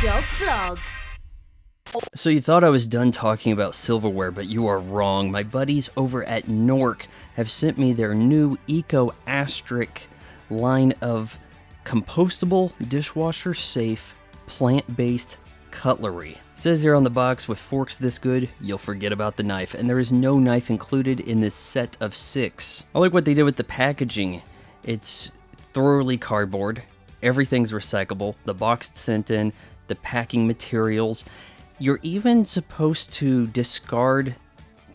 Job vlog. So you thought I was done talking about silverware, but you are wrong. My buddies over at KNORK have sent me their new Eco Astrik line of compostable, dishwasher-safe, plant-based cutlery. It says here on the box, with forks this good, you'll forget about the knife, and there is no knife included in this set of 6. I like what they did with the packaging. It's thoroughly cardboard, everything's recyclable, the box it's sent in, the packing materials. You're even supposed to discard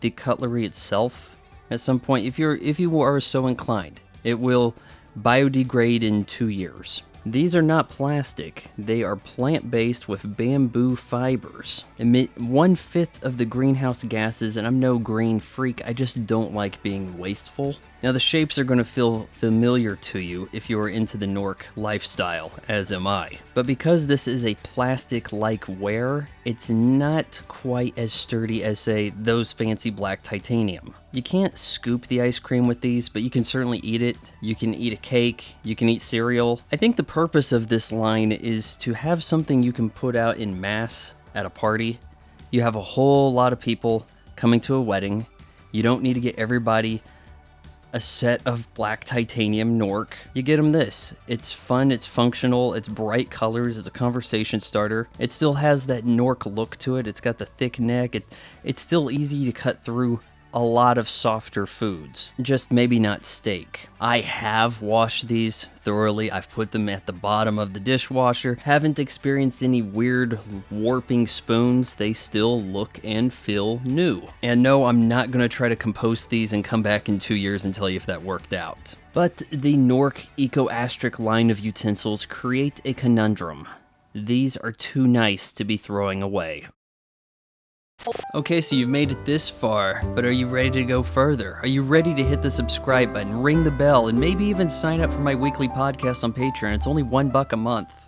the cutlery itself at some point if you are so inclined. It will biodegrade in 2 years. These are not plastic. They are plant-based with bamboo fibers. Emit 1/5 of the greenhouse gases, and I'm no green freak, I just don't like being wasteful. Now the shapes are going to feel familiar to you if you are into the KNORK lifestyle, as am I. But because this is a plastic-like ware, it's not quite as sturdy as, say, those fancy black titanium. You can't scoop the ice cream with these, but you can certainly eat it. You can eat a cake, you can eat cereal. I think the purpose of this line is to have something you can put out in mass at a party. You have a whole lot of people coming to a wedding. You don't need to get everybody a set of black titanium KNORK. You get them this. It's fun, it's functional, it's bright colors, it's a conversation starter. It still has that KNORK look to it. It's got the thick neck. It's still easy to cut through a lot of softer foods, just maybe not steak. I have washed these thoroughly. I've put them at the bottom of the dishwasher. Haven't experienced any weird warping spoons. They still look and feel new. And no, I'm not going to try to compost these and come back in 2 years and tell you if that worked out. But the KNORK Eco Astrik line of utensils create a conundrum. These are too nice to be throwing away. Okay, so you've made it this far, but are you ready to go further? Are you ready to hit the subscribe button, ring the bell, and maybe even sign up for my weekly podcast on Patreon? It's only $1 a month.